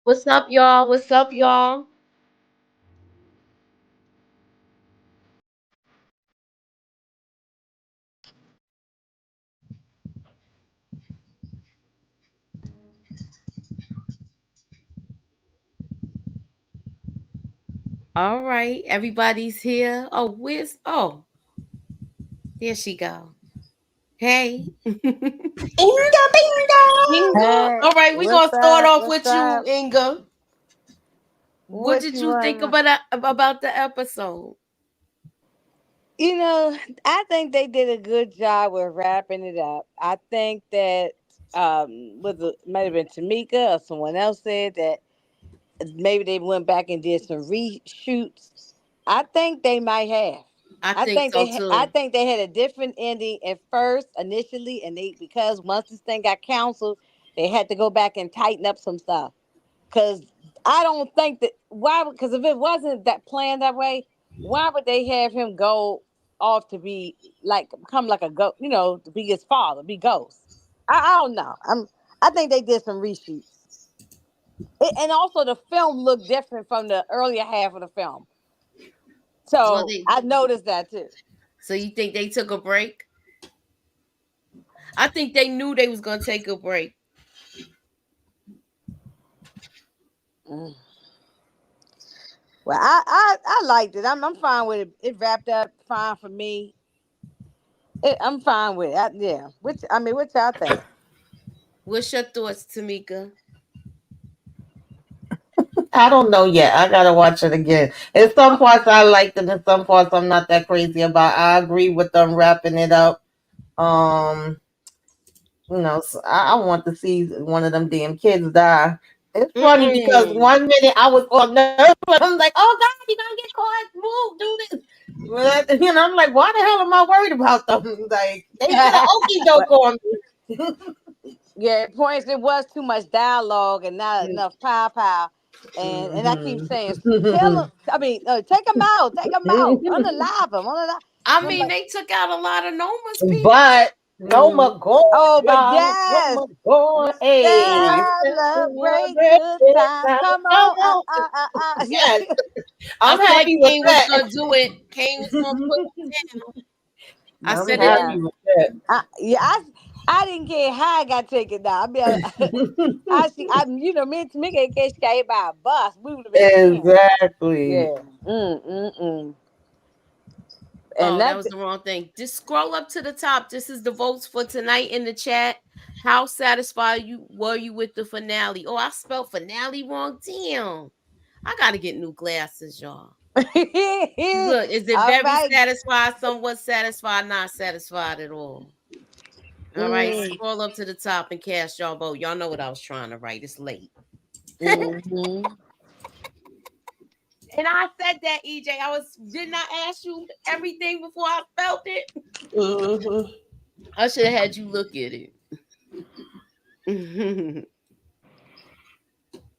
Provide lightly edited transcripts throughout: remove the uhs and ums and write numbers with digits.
What's up, y'all? What's up, y'all? All right, everybody's here. Oh, where's there she go. Hey. Inga binga. Inga. Hey, All right, we're what's gonna start up? off What's with you, up? Inga. What What did you you think want? about the episode? You know, I think they did a good job with wrapping it up. I think that might have been Tamika or someone else said that maybe they went back and did some reshoots. I think they might have. I think so I too. think they had a different ending at first initially, and they because once this thing got canceled, they had to go back and tighten up some stuff. Because I don't think that why because if it wasn't that planned that way, why would they have him go off to be like become like a ghost, to be his father, be ghost? I don't know. I think they did some reshoots. And also the film looked different from the earlier half of the film. Well, So they. I noticed that too. So you think they took a break? I think they knew they was gonna take a break. Mm. Well, I liked it. I'm fine with it. It wrapped up fine for me. I'm fine with it. Yeah. What y'all think? What's your thoughts, Tamika? I don't know yet. I gotta watch it again. In some parts I liked it, in some parts I'm not that crazy about. I agree with them wrapping it up. Um, so I want to see one of them damn kids die. It's funny because Mm-mm. one minute I was all nervous. I'm like, oh God, you're gonna get caught. Move, do this. But, I'm like, why the hell am I worried about them? Like, they did an okey Well, doke on me. yeah, points. It was too much dialogue and not enough pow pow. And I keep saying, kill him. Mhm. I mean, take him out, take him out, unalive him, unalive. I And I'm mean, like, they took out a lot of Noma's people. But Noma going, oh, but y'all. yes, Noma going. Hey, celebrate celebrate good this times. time. Come Come on, on. yeah. Yes, I I'm said happy with Kane was that. gonna do it. Kane was gonna put it down. I I'm said it Yeah, happy in. with that. yeah. I didn't care how I got taken down. I mean, I see. Me and Tamika, in case she got hit by a bus, we would have been screaming. Exactly. Yeah. Mm. And Oh, that that was the wrong thing. Just scroll up to the top. This is the votes for tonight in the chat. How satisfied you were you with the finale? Oh, I spelled finale wrong. Damn. I gotta get new glasses, y'all. Look, is it all very right. satisfied, somewhat satisfied, not satisfied at all? All right, Mm, scroll up to the top and cast y'all vote. Y'all know what I was trying to write. It's late. mm-hmm. And I said that, EJ. I was didn't I ask you everything before I felt it? Mhm. I should have had you look at it.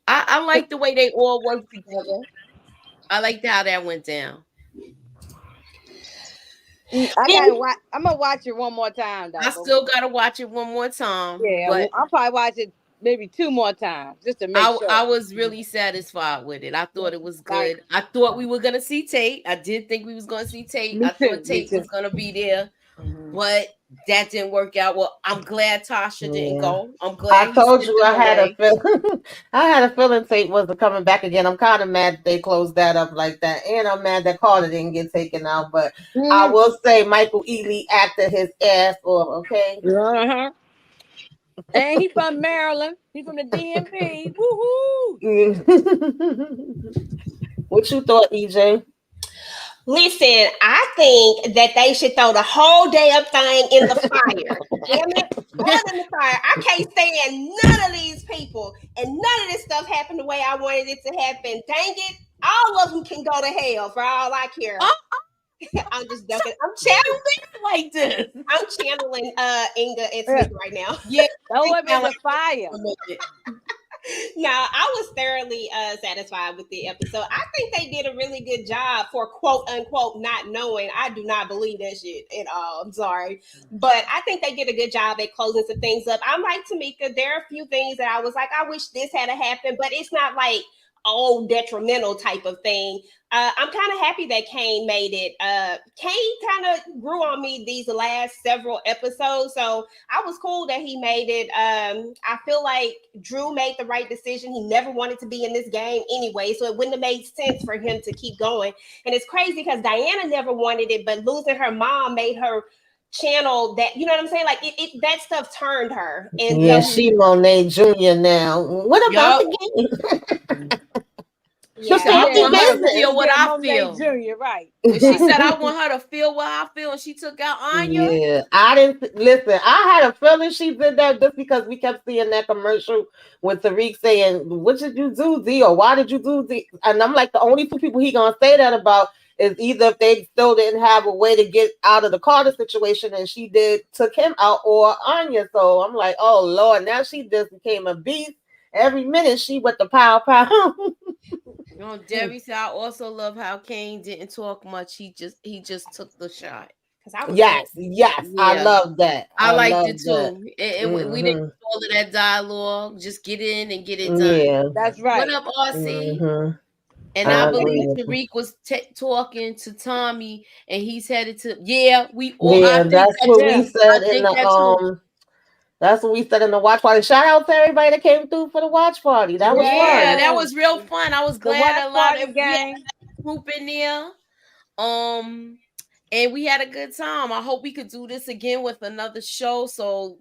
I like the way they all work together. I liked how that went down. I gotta watch. I'm gonna watch it one more time though. I But still gotta watch it one more time, yeah, but I'll probably watch it maybe two more times just to make I sure. was really satisfied with it. I thought it was Like good. I thought we were gonna see Tate. I did think we was gonna see Tate. me I thought too. Me Tate too. was gonna be there, Hmm. but that didn't work out. Well, I'm glad Tasha didn't Yeah. go. I'm I glad he told sent you them I had a away. feeling. I had a feeling Tate wasn't coming back again. I'm kind of mad they closed that up like that, and I'm mad that Carter didn't get taken out. But I Hmm. will say Michael Ealy acted his ass off. Okay. Uh-huh. And he from Maryland. He from the DMV. Woohoo! What you thought, EJ? Listen, I think that they should throw the whole damn thing in the fire. Damn it. Throw it in the fire. I can't stand none of these people and none of this stuff happened the way I wanted it to happen. Dang it. All of them can go to hell for all I care. Oh, I'm just joking. you mean like this? I'm channeling Inga and Yeah. Tamika right now. Yeah, Throw it him in sound the like fire. a minute. No, I was thoroughly satisfied with the episode. I think they did a really good job for quote unquote not knowing. I do not believe that shit at all. I'm sorry. But I think they did a good job at closing some things up. I'm like Tamika, there are a few things that I was like, I wish this had happened, but it's not like oh detrimental type of thing. I'm kind of happy that Kane made it. Kane kind of grew on me these last several episodes, so I was cool that he made it. I feel like Drew made the right decision. He never wanted to be in this game anyway, so it wouldn't have made sense for him to keep going. And it's crazy because Diana never wanted it, but losing her mom made her channel that, you know what I'm saying? Like that stuff turned her. And Yeah, so she Monet Jr. now. What about Yup. the She the said, yeah. I family Yeah, want her to yeah, feel what yeah, I Monet feel. Jr., right. When she business? said, I want her to feel what I feel, and she took out Anya. Yeah, I didn't listen. I had a feeling she did that just because we kept seeing that commercial with Tariq saying, "What did you do, Z?" or "Why did you do Z?" And I'm like, the only two people he gonna say that about is either if they still didn't have a way to get out of the Carter situation and she did took him out, or Anya. So I'm like, oh Lord, now she just became a beast. Every minute she with the pow. You know, Debbie said, I also love how Kane didn't talk much. He just took the shot. Because I was pissed. Yes, yes, I Yeah. love that. I I liked love it that. too. We didn't Hmm. do all of that dialogue. Just get in and get it done. Yeah. That's What right. up, RC? Hmm. And I I believe agree with you. Tariq was talking to Tommy, and he's headed to. Yeah, we all. I Yeah, think that's that what we too. Yeah. I said in think the that too. that's what we said in the watch party. Shout out to everybody that came through for the watch party. That was Yeah, fun. that Yeah. was real fun. I was The glad watch a lot party of we had gang. a group in there. Um, and we had a good time. I hope we could do this again with another show. So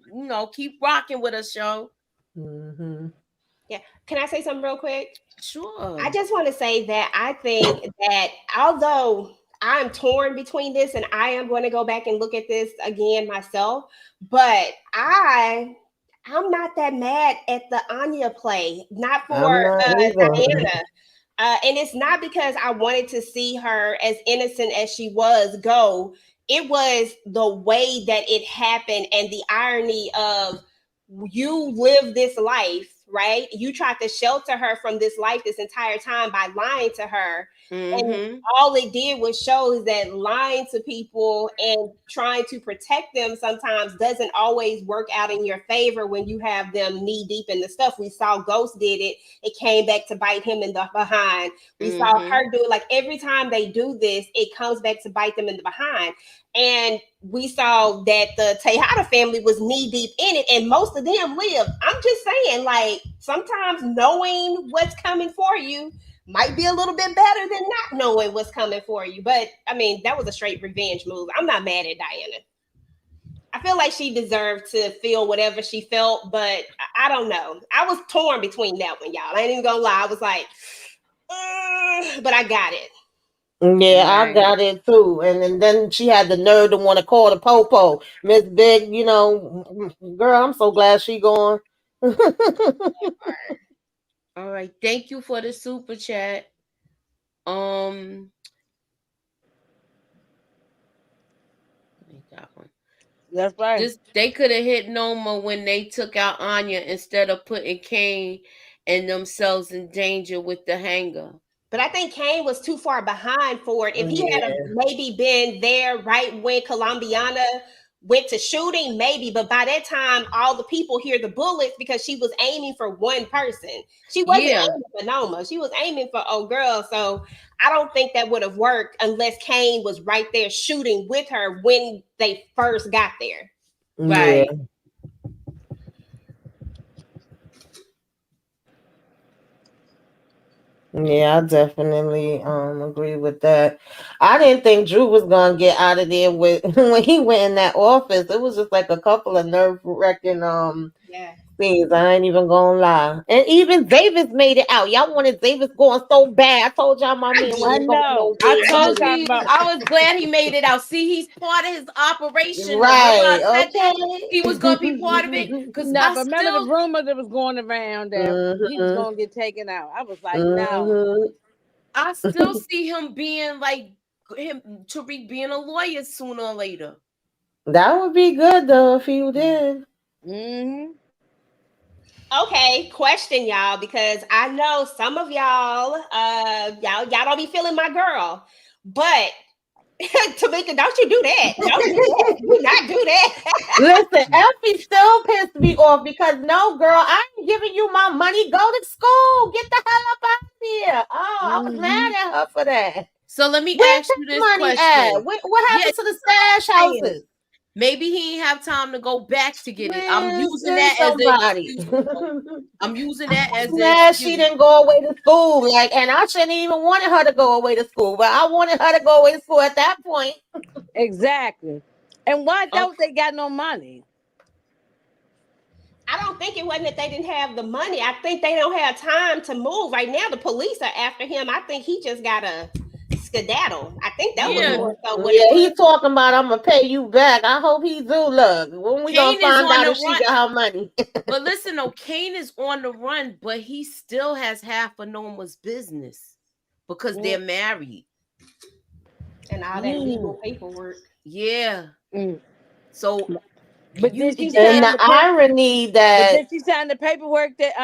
keep rocking with us, show. Hmm. Yeah. Can I say something real quick? I Sure. just want to say that I think that although I'm torn between this and I am going to go back and look at this again myself, but I'm not that mad at the Anya play, not for I'm not either. Diana. And it's not because I wanted to see her as innocent as she was go. It was the way that it happened and the irony of you live this life, right? You tried to shelter her from this life this entire time by lying to her. And Mm-hmm. all it did was show is that lying to people and trying to protect them sometimes doesn't always work out in your favor when you have them knee deep in the stuff. We saw Ghost did it. It came back to bite him in the behind. We saw Mm-hmm. her do it. Like every time they do this, it comes back to bite them in the behind. And we saw that the Tejada family was knee deep in it, and most of them lived. I'm just saying, like, sometimes knowing what's coming for you might be a little bit better than not knowing what's coming for you. But I mean, that was a straight revenge move. I'm not mad at Diana. I feel like she deserved to feel whatever she felt, but I don't know. I was torn between that one, y'all. I ain't even gonna lie. I was like, but I got it. Yeah, I Right. got it too. And then she had the nerve to want to call the popo. Miss Big, girl, I'm so glad she gone. All right. Thank you for the super chat. Um, I got one. That's right. This they could have hit Noma when they took out Anya instead of putting Kane and themselves in danger with the hanger. But I think Kane was too far behind for it. If he had a, Yeah. maybe been there right when Colombiana went to shooting, maybe. But by that time, all the people hear the bullets because she was aiming for one person. She wasn't Yeah. aiming for Noma. She was aiming for old girl. So I don't think that would have worked unless Kane was right there shooting with her when they first got there. Yeah. Right. Yeah, I definitely agree with that. I didn't think Drew was gonna get out of there with when he went in that office. It was just like a couple of nerve wracking Yeah. scenes. I ain't even gonna lie. And even Davis made it out. Y'all wanted Davis going so bad. I told y'all my I man did. I wasn't going know. I nowhere. I know told what you're talking you about. I was glad he made it out. See, he's part of his operation. Now, remember I Right, said that okay. he was gonna be part of it because No, I but remember the still, rumor that was going around that he was Hmm. going to get taken out. I was like, no. Hmm. I still see him being like him Tariq being a lawyer sooner or later. That would be good though if you did. Hmm. Okay, question y'all, because I know some of y'all don't be feeling my girl, but Tamika, don't you do that? Don't do that. Do not do that. Listen, Effie still pissed me off because no, girl, I ain't giving you my money. Go to school. Get the hell up out of here. Oh, I was Mm-hmm. mad at her for that. So let me Where's ask you his this money at? question. What Yeah, happened to the stash saying. houses? Maybe he ain't have time to go back to get it. I'm Man, using send that as an somebody. excuse. I'm I'm using that as an mad she excuse. didn't go away to school. Like, and I shouldn't even wanted her to go away to school, but I wanted her to go away to school at that point. Exactly. And why don't Okay. they got no money? I don't think it wasn't that they didn't have the money. I think they don't have time to move. Right now, the police are after him. I think he just got a skedaddle. I think that was Yeah, more so what it Yeah, was. he's talking about I'm gonna pay you back. I hope he do. Look, when we gonna Kane is find on out the if she run. got her money? But listen, though, Kane is on the run, but he still has half of Norma's business because Mm, they're married. And all that mm, legal paperwork. Yeah. mm. So But you did she And sign the the paper? irony But that did she sign the paperwork that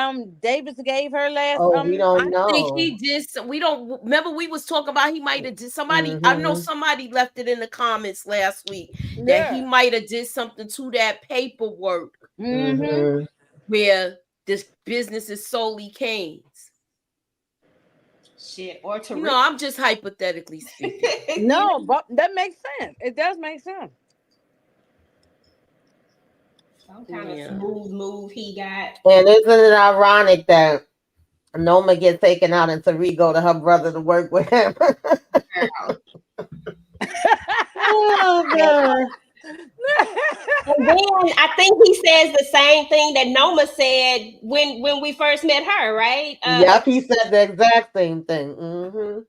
Davis gave her last oh, we I don't think know. he did some, we don't remember we was talking about he might have did somebody. I know Mm-hmm. somebody left it in the comments last week that he Yeah. might have did something to that paperwork Mm-hmm. Mm-hmm. where this business is solely Kane's. Shit. Or You know, Tariq. I'm just hypothetically speaking. You No, know, but that makes sense. It does make sense. some kind of Yeah. smooth move he got. And isn't it ironic that Noma gets taken out and Tariq go to her brother to work with him? Girl. Oh god. And then I think he says the same thing that Noma said when we first met her, right? Yep, he said the exact same thing. Mm-hmm.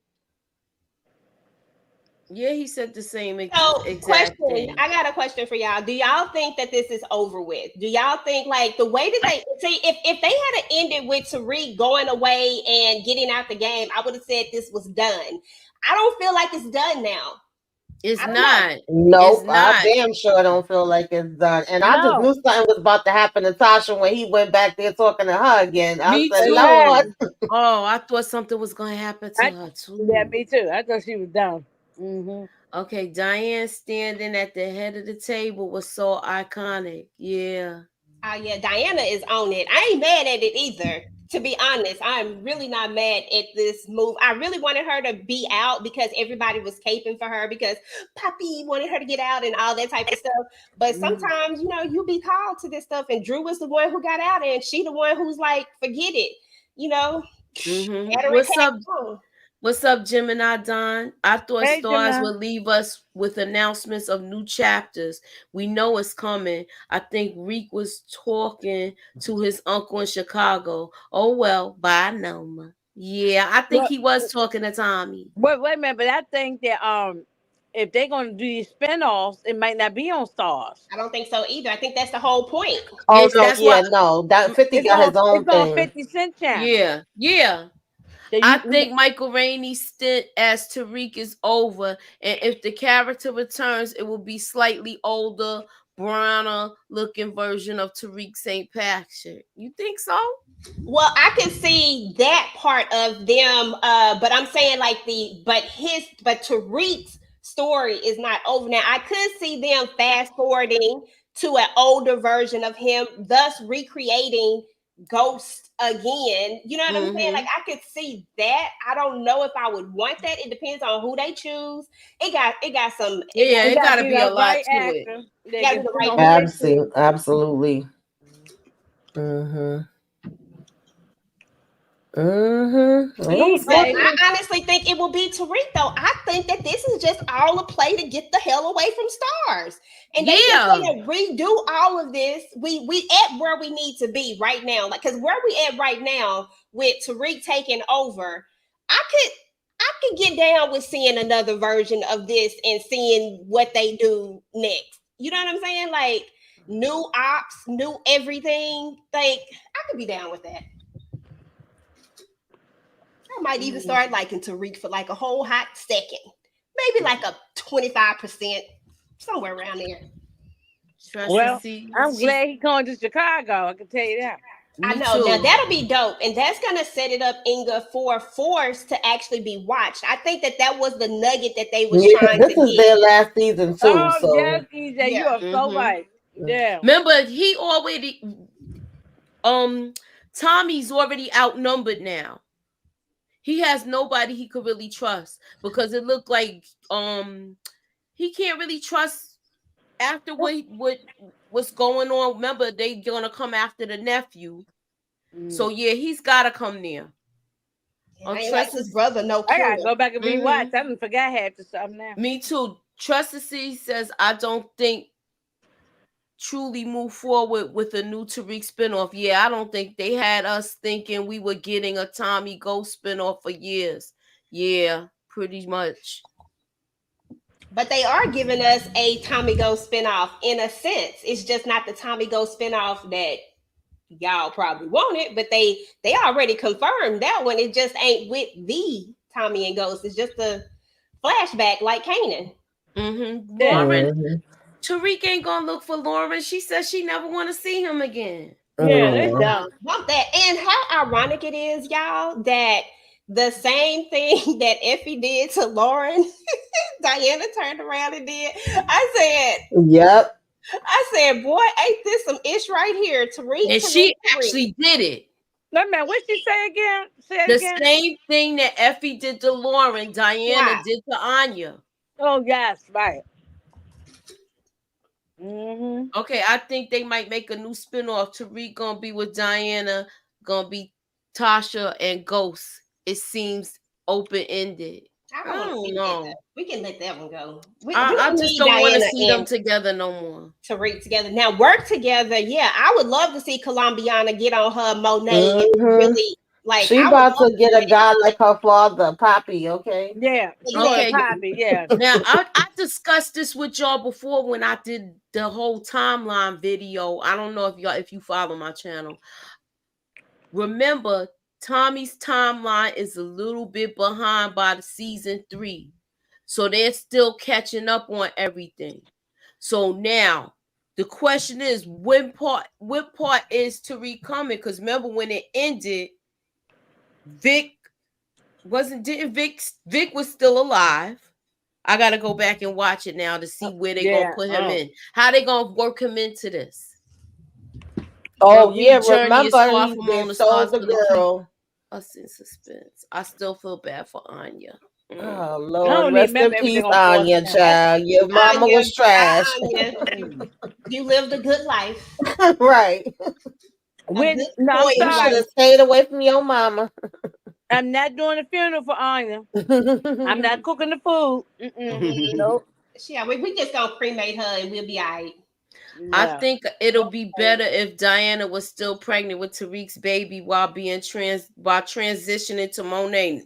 Yeah, he said the same So, exact question. thing. I got a question for y'all. Do y'all think that this is over with? Do y'all think like the way that they see if they had ended with Tariq going away and getting out the game, I would have said this was done. I don't feel like it's done now. It's I don't know. not. It's Nope, I not. damn sure don't feel like it's done. And I just No. knew something was about to happen to Tasha when he went back there talking to her again. I Me said, Lord. too. Oh, I thought something was gonna happen to I, her yeah, too. me too. I thought she was done. Mm-hmm. Okay, Diane standing at the head of the table was so iconic. Yeah. Oh yeah, Diana is on it. I ain't mad at it either. To be honest, I'm really not mad at this move. I really wanted her to be out because everybody was caping for her because Poppy wanted her to get out and all that type of stuff. But Mm-hmm. sometimes, you be called to this stuff, and Drew was the one who got out, and she the one who's like, forget it. You know, veteran What's up? came on. What's up, Gemini Don? I thought Hey, stars Gemini. would leave us with announcements of new chapters. We know it's coming. I think Reek was talking to his uncle in Chicago. Oh well, bye Noma. Yeah, I think Well, he was talking to Tommy. wait a minute. But I think that if they're gonna do these spinoffs, it might not be on Stars. I don't think so either. I think that's the whole point. Oh Yes, no, that's yeah, what. no. That 50 got his own It's on thing. 50 Cent channel. Yeah. That I you think Michael Rainey's stint as Tariq is over, and if the character returns, it will be slightly older, browner looking version of Tariq St. Patrick. You think so? Well, I can see that part of them, but I'm saying like but Tariq's story is not over now. I could see them fast forwarding to an older version of him, thus recreating Ghost again. You know what I'm saying? Like Mm-hmm. I could see that. I don't know if I would want that. It depends on who they choose. Yeah, it it gotta gotta be be a the lot right to it. actor. it They gotta be can the depend right on who they person. choose. Absolutely. Absolutely. Mm-hmm. Mm-hmm. We're gonna But TJ. see. I honestly think it will be Tariq, though. I think that this is just all a play to get the hell away from stars. And if Yeah. they redo all of this, we at where we need to be right now. Like, because where we at right now with Tariq taking over, I could I could get down with seeing another version of this and seeing what they do next. You know what I'm saying? Like new ops, new everything. Like I could be down with that. I might even Mhm. start liking Tariq for like a whole hot second. Maybe like a 25%, somewhere around there. Trust and Well, see. I'm glad he going to Chicago. I can tell you that. I Me know. Now too. that'll be dope, and that's gonna set it up, Inga, for Force to actually be watched. I think that was the nugget that they was Yeah, trying to this is get. their last season too. Oh yes, So EJ, you Yeah. are so Mm-hmm. right. Yeah. Remember, he already Tommy's already outnumbered now. He has nobody he could really trust because it looked like he can't really trust after what's going on. Remember, they gonna come after the nephew. Mm. So yeah, he's gotta come there. And I ain't like Trust his is brother, no I killer. gotta go back and rewatch. mm-hmm. I done forgot half the stuff now. Me too. Trust to see says I don't think truly move forward with a new Tariq spinoff. Yeah, I don't think they had us thinking we were getting a Tommy Ghost spinoff for years. Yeah, pretty much. But they are giving us a Tommy Ghost spinoff in a sense. It's just not the Tommy Ghost spinoff that y'all probably wanted, but they already confirmed that one. It just ain't with the Tommy and Ghost. It's just a flashback like Kanan. Mm-hmm. Yeah. Lauren, mhm. Tariq ain't gonna look for Lauren. She says she never want to see him again. Yeah, they Mm. done. Bump that. And how ironic it is, y'all, that the same thing that Effie did to Lauren, Diana turned around and did. Yep. I said, boy, ain't this some ish right here? Tariq, And Tariq, she Tariq. actually did it. Wait man, what she say again? Say it The again. same thing that Effie did to Lauren, Diana Wow. did to Anya. Oh yes, right. Mm-hmm. Okay, I think they might make a new spinoff. Tariq gonna be with Diana, gonna be Tasha and Ghost. It seems open ended. I I don't want to don't see that know. though. We can let that one go. We I don't just need don't want to Diana see them and together no more. Tariq together. Now work together. Yeah, I would love to see Colombiana get on her Monet and Hmm. really like She I would about love to to get see a guy like her father, Poppy. Okay. Yeah, she that. going Okay, Poppy. Yeah. now I discussed this with y'all before when I did the whole timeline video. I don't know if you follow my channel. Remember, Tommy's timeline is a little bit behind by the season 3. So they're still catching up on everything. So now the question is what part is Tariq coming? Because remember when it ended, Vic wasn't didn't Vic was still alive. I gotta go back and watch it now to see where they gonna Yeah. put him in. How they gonna work him into this? Oh But yeah, Vic's journey is remember far he from they on the stole stars the gonna keep girl. us in suspense. I still feel bad for Anya. Mm. Oh I Lord, don't even rest in remember peace, everything on Force Anya, now. child. Your mama Anya, was trash. Anya, you lived a good life, Right. a When good no, I'm You spoiled should sorry. life. have stayed away from your mama. I'm not doing the funeral for Anya. I'm not cooking the food. Mm-mm. Nope. Yeah, we just gonna cremate her and we'll be all right. I No. think it'll be better if Diana was still pregnant with Tariq's baby while transitioning to Monet.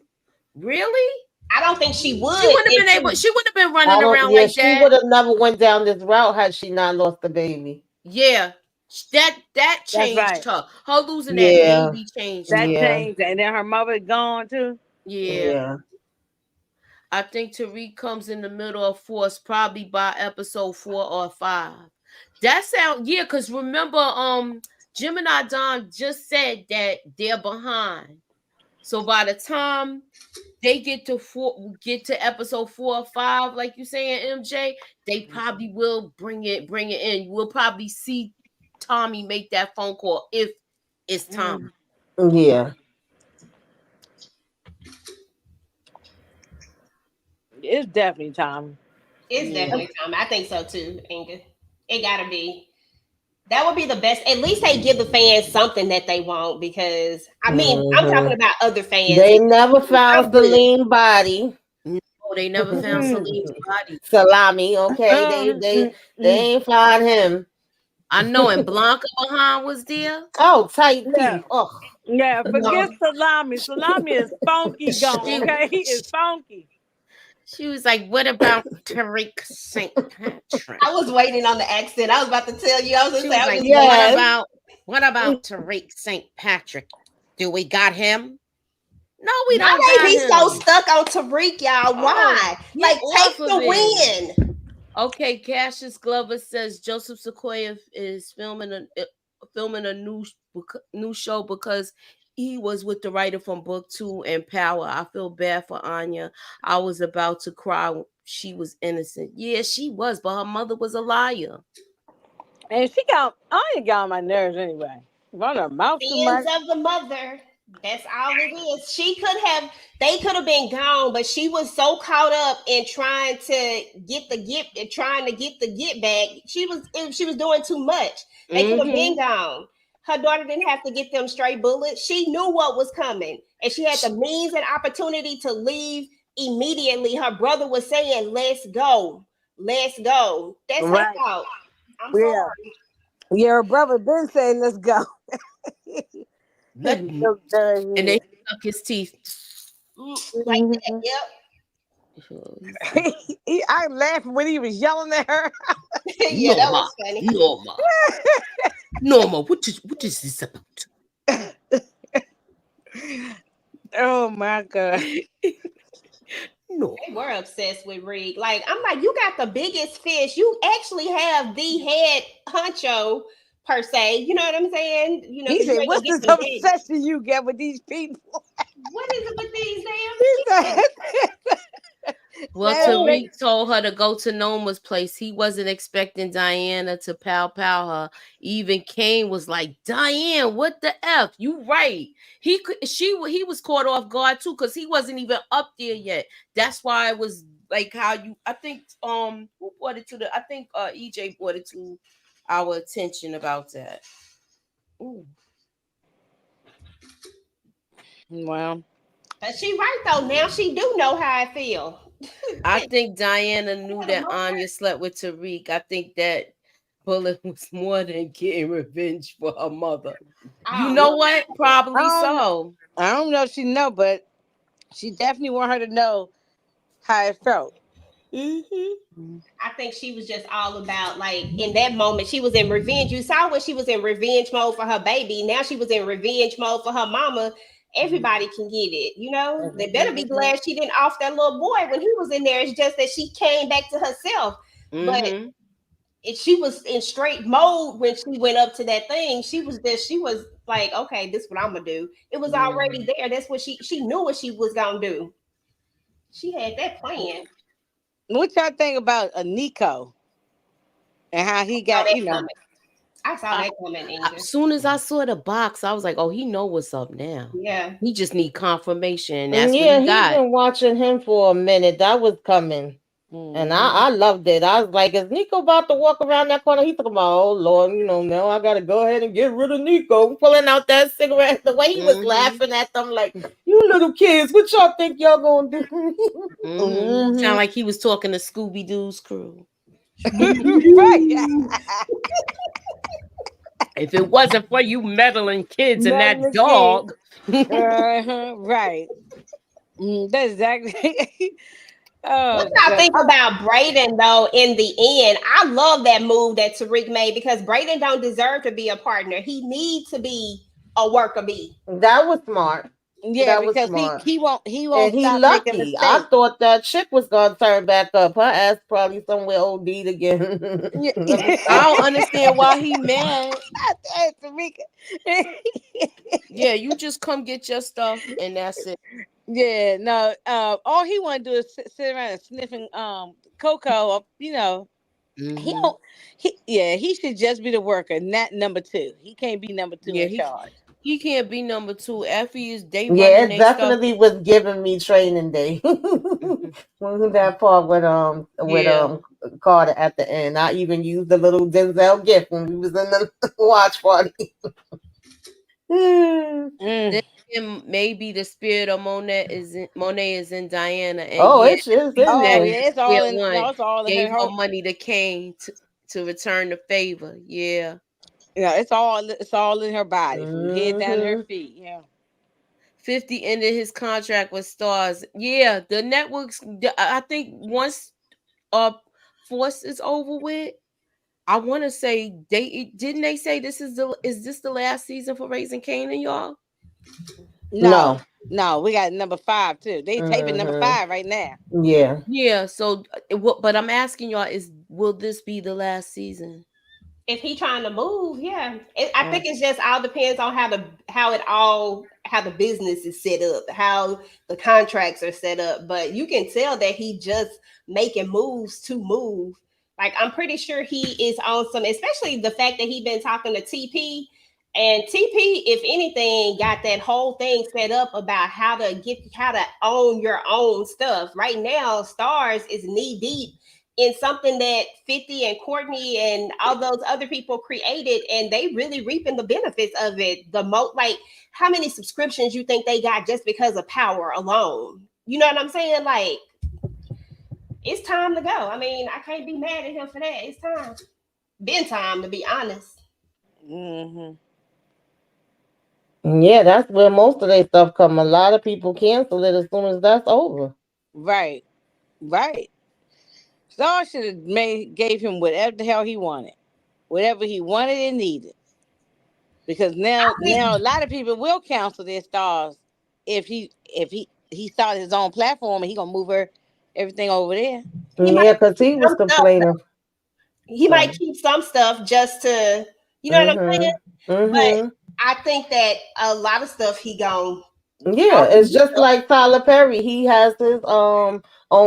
Really? I don't think she She would wouldn't have if been able. she. She wouldn't have been I running don't. around Yeah, like she that. would have never went down this route had she not lost the baby. Yeah, that That's changed right. her. Her losing that Yeah. baby changed That her. Yeah. changed. And then her mother gone too. Yeah, Yeah. I think Tariq comes in the middle of Force probably by episode 4 or 5. That sound yeah, because remember, Gemini Don just said that they're behind. So by the time they get to episode 4 or 5, like you saying, MJ, they probably will bring it in. We'll probably see Tommy make that phone call if it's Tommy. Mm. Yeah. It's definitely Tommy. It's Yeah. definitely time. I think so too, Inga. It gotta be. That would be the best. At least they give the fans something that they want because I mean I'm Hmm. talking about other fans. They never I'm found good. Celine body. No, they never found Mm. Salim's body. Salami. Okay. They Mm, they mm, they mm. ain't find him. I know, and Blanca behind was there. Oh, tight Yeah. teeth. Oh. Yeah, No, forget salami. Salami is funky gone, She okay? It's funky. she was like, "What about Tariq St. Patrick?" I was waiting on the accent. I was about to tell you. I was gonna She say was I was like, just "What waiting. Yes. about Tariq St. Patrick? Do we got him? No, we Why don't they got be so him. stuck on Tariq, y'all? Oh, Why? get Like take off of the him." win. Okay, Cassius Glover says Joseph Sequoia is filming filming a new show because he was with the writer from book 2 and Power. I feel bad for Anya. I was about to cry. She was innocent. Yeah, she was, but her mother was a liar. And she got, I ain't got on my nerves anyway. Run her mouth too Sins much. of the mother. That's all it is. She could have, they could have been gone, but she was so caught up in trying to get the get, trying to get the get back. She was doing too much. They could have been Mm-hmm. gone. Her daughter didn't have to get them straight bullets. She knew what was coming, and she had the means and opportunity to leave immediately. Her brother was saying, "Let's go, let's go." That's her Right. fault. I'm Yeah. sorry. Your brother been saying, let's go. Let me. So there And he they is. suck his teeth. Like that. Mhm. Yep. So he said, I laughed when he was yelling at her. Yeah, that Norma, was funny. Norma, Norma. What is this about? Oh my god. No. They were obsessed with Rig. Like, I'm like, you got the biggest fish. You actually have the head honcho per se. You know what I'm saying? You know, He because you said, ain't gonna what's get this them dead. obsession you get with these people? What is it with these He damn said, kids? Well, that Oh, make Tariq told her to go to Noma's place. He wasn't expecting Diana to pow her. Even Kane was like, "Diane, what the f? You right? He was caught off guard too because he wasn't even up there yet. That's why it was like how you. I think who brought it to the. I think EJ brought it to our attention about that. Ooh. well, but she right though. Now she do know how I feel. I think Diana knew For the that most Anya slept with Tariq. I think that Bullet was more than getting revenge for her mother. You part, know what? I Probably don't, so. I don't know if she know, but she definitely want her to know how it felt. Hmm. I think she was just all about like in that moment she was in revenge. You saw when she was in revenge mode for her baby. Now she was in revenge mode for her mama. Everybody can get it, you know. They better be glad she didn't off that little boy when he was in there. It's just that she came back to herself. But Hmm. she was in straight mode when she went up to that thing. She was like, okay, this is what I'm gonna do. It was already there. That's what she knew what she was gonna do. She had that plan. What y'all think about a Nico and how he Saw got, that coming. I saw I, that coming, as Angel. soon as I saw the box, I was like, "Oh, he know what's up now. Yeah. He just need confirmation, and that's what Yeah, he he got." been watching him for a minute. That was coming. And Mhm. I loved it. I was like, is Nico about to walk around that corner? He's talking about, oh Lord, now I gotta go ahead and get rid of Nico. Pulling out that cigarette. The way he was Hmm. laughing at them like, you little kids, what y'all think y'all gonna do? Hmm. Sound Mhm. like he was talking to Scooby Doo's crew. Right. If it wasn't for you meddling kids and that Meddling kids. dog. Right. That's exactly. What Oh y'all god. think about Braden though? In the end, I love that move that Tariq made because Braden don't deserve to be a partner. He needs to be a worker bee. That was smart. Yeah, That was because he smart. he won't he And won't he stop making lucky. I mistakes. thought that chick was gonna turn back up. Her ass probably somewhere OD'd again. Yeah. Let me I stop. don't understand why he mad. Hey, Tamika. Yeah, you just come get your stuff and that's it. Yeah, no. All he want to do is sit around and sniffing cocoa. He Hmm. don't. He should just be the worker, not number two. He can't be number two Yeah, in he charge. he can't be number two. After is they Yeah, running it their stuff. definitely was giving me training day. Mhm. When that part with Yeah. Carter at the end. I even used the little Denzel gift when we was in the watch party. Then Mm. maybe the spirit of Monet is in Diana, and Oh, yeah, it is he in Oh said there. yeah, it's yeah all in. one No, it's all in gave her her. money to Kane to return the favor. Yeah. It's all in her body, from head down to her Hmm. feet. Yeah. 50 ended his contract with Stars. Yeah, the networks. I think once uh Force is over with, I want to say didn't they say is this the last season for Raising Canaan, y'all? No, No. no, we got number five too. They taping number Hmm. five right now. Yeah. Yeah. So, but I'm asking y'all, is will this be the last season? If he trying to move, yeah. I think it's just all depends on how the business is set up, how the contracts are set up. But you can tell that he just making moves to move. Like I'm pretty sure he is on some, especially the fact that he been talking to TP. And TP, if anything, got that whole thing set up about how to own your own stuff. Right now, Stars is knee deep in something that 50 and Courtney and all those other people created, and they really reaping the benefits of it. Like how many subscriptions you think they got just because of Power alone? You know what I'm saying? Like it's time to go. I mean, I can't be mad at him for that. It's time. Been time to be honest. Mm-hmm. Yeah, that's where most of their stuff come. A lot of people cancel it as soon as that's over. Right. Right. Star should have gave him whatever the hell he wanted, whatever he wanted and needed. Because now, I now a think lot of people will cancel their stars if he started his own platform and he gonna move everything over there. he might Yeah, because keep he was some stuff. complaining. He might Oh. keep some stuff just to, you know what I'm saying? Mhm. But Mhm. I think that a lot of stuff he gonna Yeah, it's just like Tyler Perry. He has his own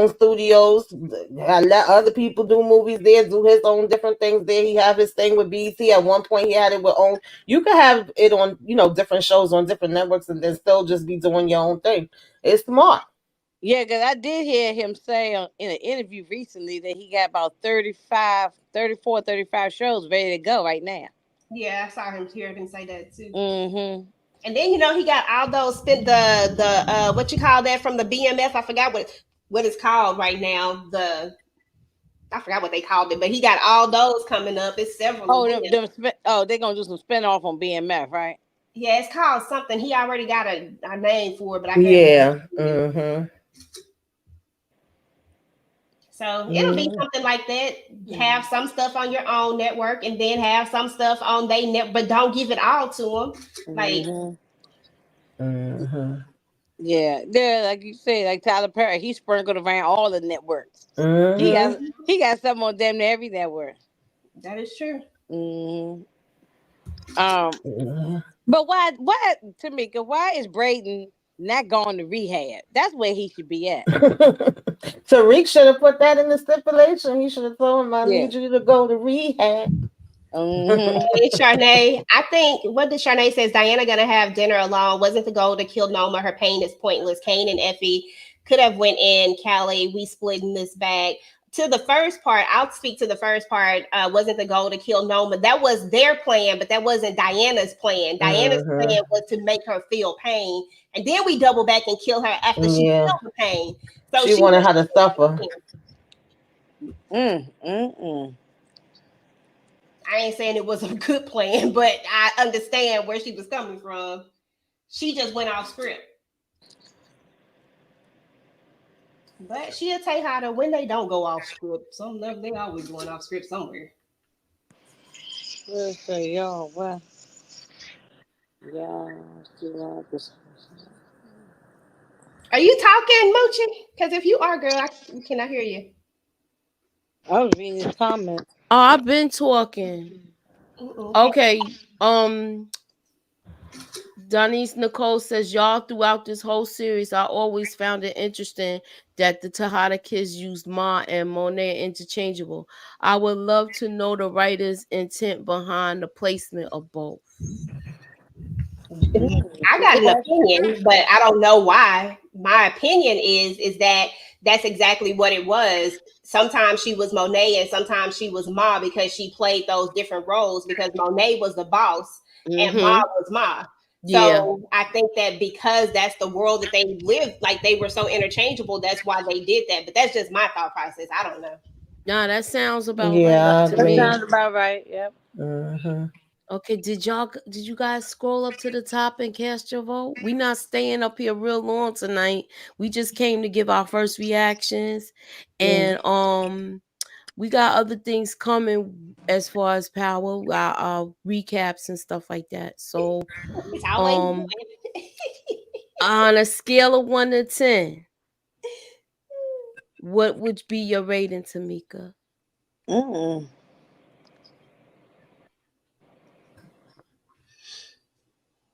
studios. Let other people do movies there, do his own different things there. He have his thing with BET. At one point, he had it with own. You could have it on, different shows on different networks, and then still just be doing your own thing. It's smart. Yeah, because I did hear him say in an interview recently that he got about 35, 34, 35 shows ready to go right now. Yeah, I saw him hear him say that too. Mm-hmm. And then he got all those the what you call that from the BMF. I forgot what it's called right now. I forgot what they called it, but he got all those coming up. It's several of Oh, them. they're gonna do some spinoff on BMF, right? Yeah, it's called something. He already got a name for it, but I can't Yeah. remember. Mhm. So it'll be Mhm. something like that. Have some stuff on your own network, and then have some stuff on they net, but don't give it all to them. Like Mm-hmm. Mhm. Yeah, they're like you say, like Tyler Perry, he sprinkled around all the networks. He got Mhm. he got something on damn near every network. that is true. Mm-hmm. Um, Yeah. but why, Tamika? Why is Braden not going to rehab? That's where he should be at. Tariq should have put that in the stipulation. He should have told him, "I Yeah. need you to go to rehab." Mm-hmm. Hey, Charnay, I think what did Charnay says Diana gonna have dinner alone? Wasn't the goal to kill Noma? Her pain is pointless. Kane and Effie could have went in. Callie, we split in this bag. To the first part, I'll speak to the first part. Wasn't the goal to kill Noma? That was their plan, but that wasn't Diana's plan. Diana's plan Mhm. was to make her feel pain, and then we double back and kill her after she Yeah. felt the pain. So She she wanted was her to suffer. Mm-mm. I ain't saying it was a good plan, but I understand where she was coming from. She just went off script. But she'll tell you how to when they don't go off script. Some of them they always going off script somewhere. Let's say y'all. Well, yeah. Still like this. Are you talking, Moochie? Because if you are, girl, I cannot hear you. I was reading his comments. Oh, I've been talking. Mm-mm, can't. Okay. Donnies Nicole says, y'all, throughout this whole series, I always found it interesting that the Tejada kids used Ma and Monet interchangeable. I would love to know the writer's intent behind the placement of both. I got an opinion, but I don't know why. My opinion is that that's exactly what it was. Sometimes she was Monet and sometimes she was Ma because she played those different roles because Monet was the boss and Ma Mm-hmm. was Ma. Yeah. So I think that because that's the world that they lived, like they were so interchangeable, that's why they did that. But that's just my thought process. I don't know. Nah, that sounds about Yeah, right I to That agree. me. sounds about right. Yep. Mhm. Okay, did you guys scroll up to the top and cast your vote? We not staying up here real long tonight. We just came to give our first reactions, Mm. and we got other things coming as far as power, our recaps and stuff like that. So It's always um on a scale of 1 to 10, what would be your rating, Tamika? Mm.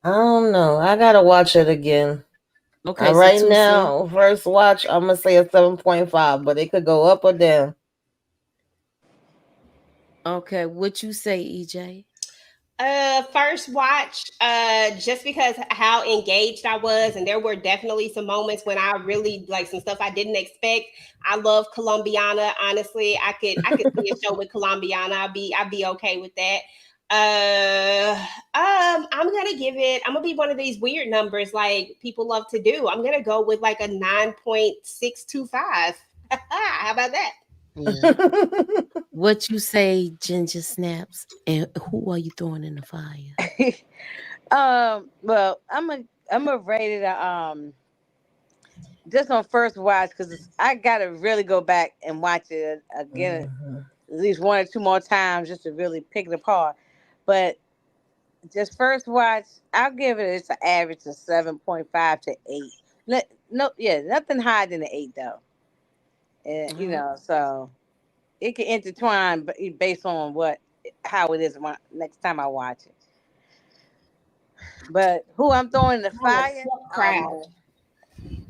I don't know. I gotta watch it again. Okay, so Right too soon. now, first watch, I'm gonna say a 7.5, but it could go up or down. Okay, what you say, EJ? First watch, just because how engaged I was, and there were definitely some moments when I really like some stuff I didn't expect. I love Colombiana. Honestly, I could see a show with Colombiana. I'd be okay with that. I'm gonna give it. I'm gonna be one of these weird numbers like people love to do. I'm gonna go with like a 9.625. How about that? Yeah. What you say, Ginger Snaps? And who are you throwing in the fire? Well, I'm a rate it just on first watch because I gotta really go back and watch it again Mhm. at least one or two more times just to really pick it apart. But just first watch, I'll give it it's an average of 7.5 to 8. No, yeah, nothing higher than the 8 though. And Uh-huh. so it can intertwine based on what how it is next time I watch it. But who I'm throwing in the I'm a fire? tough Oh crowd. man.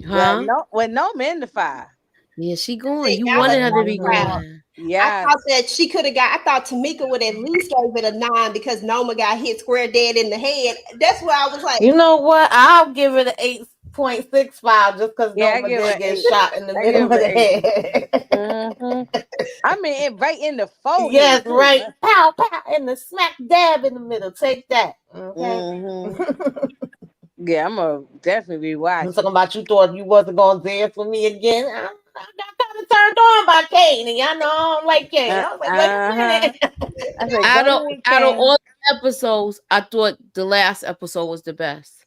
Well, Huh? no men in the fire. Yeah, she going. See, You I'm a wanted her to tough be Mhm. crowd. going. I thought Yes. that she could have got. I thought Tamika would at least gave it a 9 because Noma got hit square dead in the head. That's why I was like, You know what? I'll give it an 8.65 just because Yeah, I Noma give her did an get 8. shot in the I middle give of her an the 8. head. I mean, right in the forehead Yes, too. right. Pow, pow, and the smack dab in the middle. Take that. Okay. Hmm. Yeah, I'm gonna definitely I'm rewatch talking it. about you thought you wasn't going to there for me again. I got kind of turned on by Kane, and y'all know I don't like Kane. I was like, wait a Uh-huh. minute. I said, Out go of to me, out of King. all the episodes, I thought the last episode was the best.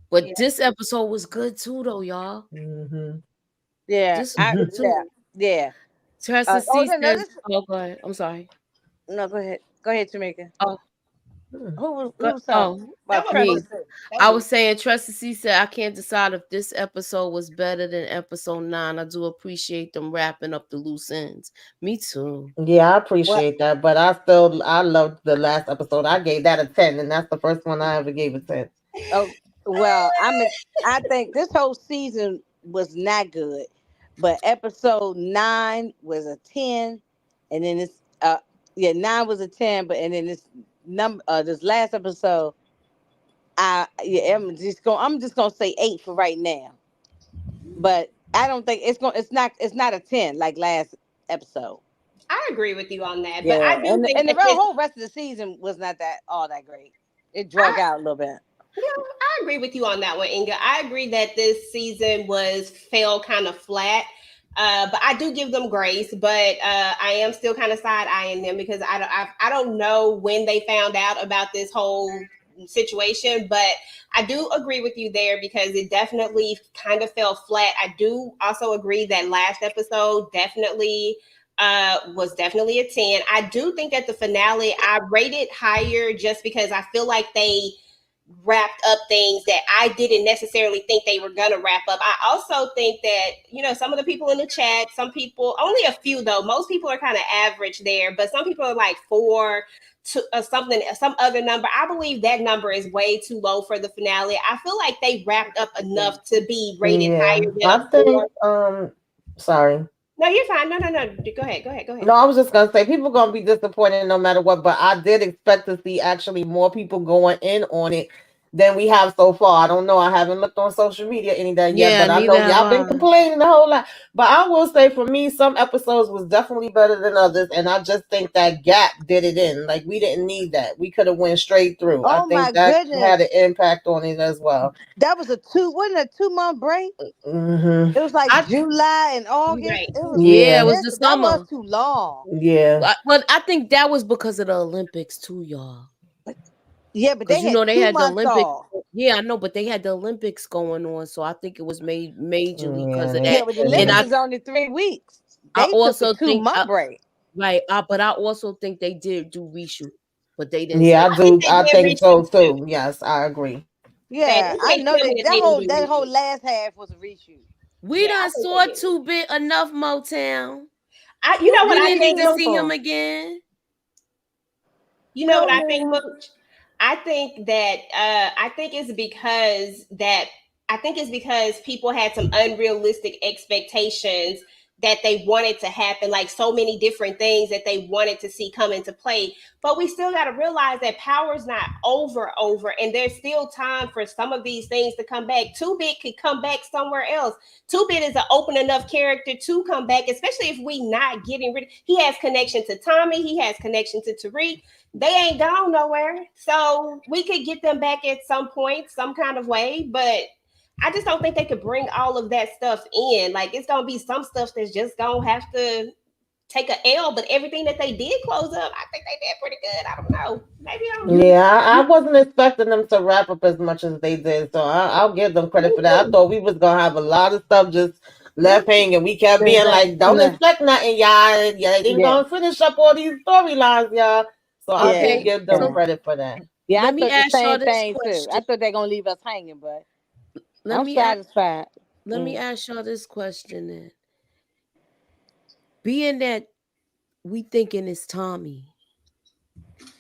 But yeah, this episode was good too, though, y'all. Mm-hmm. Yeah, This was good too. yeah. Tressa Oh C no, says, this "Oh, go ahead. I'm sorry. no. Go ahead, Tamika. Oh, Who was talking that about was me. Trust? me. That was I me. was saying, Tressa C said, I can't decide if this episode was better than episode 9. I do appreciate them wrapping up the loose ends. Me too. Yeah, I What? appreciate that, but I loved the last episode. I gave that a 10, and that's the first one I ever gave a 10. Oh, well, I think this whole season was not good, but episode 9 was a 10, and then this yeah 9 was a 10, but and then this last episode I'm just gonna say 8 for right now, but I don't think it's not a 10 like last episode. I agree with you on that, but Yeah, I do think and the that this. whole rest of the season was not that all that great. It drug I out a little bit. Yeah, I agree with you on that one, Inga. I agree that this season was fell kind of flat. But I do give them grace, but I am still kind of side eyeing them because I don't know when they found out about this whole situation, but I do agree with you there because it definitely kind of fell flat. I do also agree that last episode definitely was definitely a 10. I do think that the finale I rated higher just because I feel like they wrapped up things that I didn't necessarily think they were going to wrap up. I also think that, some of the people in the chat, some people, only a few though, most people are kind of average there, but some people are like 4 to something, some other number. I believe that number is way too low for the finale. I feel like they wrapped up enough to be rated Yeah, higher than I a 4. think. Sorry. No, you're fine. No, no, no. Go ahead. Go ahead. Go No, ahead. I was just gonna say people gonna be disappointed no matter what, but I did expect to see actually more people going in on it than we have so far. I don't know. I haven't looked on social media any day yet, Yeah, but I neither know have y'all been I. complaining a whole lot. But I will say for me, some episodes was definitely better than others, and I just think that gap did it in. Like we didn't need that. We could have went straight through. I Oh my think that had an goodness. impact on it as well. That was wasn't it a 2 month break? Hmm. It was like I July and You're August. right. It was Yeah, it Yeah, was the that was summer. too long. yeah. But I think that was because of the Olympics too, y'all. Yeah, but Because they had they two had the months Olympics. off. Yeah, I know, but they had the Olympics going on, so I think it was made majorly because Yeah, of they Yeah, that. but the pushed And Olympics it. is only 3 weeks. I They took a also two think month break. right, but I also think they did do reshoot, but they didn't Yeah, say I that. I think do. they I did think reshoot so too. too. Yes, I agree. Yeah, You I can't know tell me that that they didn't do that whole reshoot. last half was a reshoot. We Yeah, I done think they saw did. 2-bit enough Motown. You know What what We I didn't you need think, to need him see him for? again. You We know what don't I need think, him. Booch? I think it's because that I think it's because people had some unrealistic expectations that they wanted to happen, like so many different things that they wanted to see come into play. But we still got to realize that power's not over, and there's still time for some of these things to come back. Two Bit could come back somewhere else. Two Bit is an open enough character to come back, especially if we not getting rid. He has connection to Tommy. He has connection to Tariq. They ain't gone nowhere. So we could get them back at some point, some kind of way. But I just don't think they could bring all of that stuff in. Like it's gonna be some stuff that's just gonna have to take a L. But everything that they did close up, I think they did pretty good. I don't know. Maybe I'm You Yeah, I you wasn't expecting them to wrap up as much as they did, so I'll give them credit me for that. I too. thought we was gonna have a lot of stuff just Me left too. hanging. We kept That's being that. like, "Don't Nah. expect nothing, y'all. Yeah, they didn't Yeah. gonna finish up all these storylines, y'all." So I Yeah. do okay? give them Yeah. So credit for that. Yeah, I let me thought the ask y'all same this thing too. I question. thought they're gonna leave us hanging, but Let I'm me ask satisfied. let me Mm. ask y'all this question then. Being that we thinking it's Tommy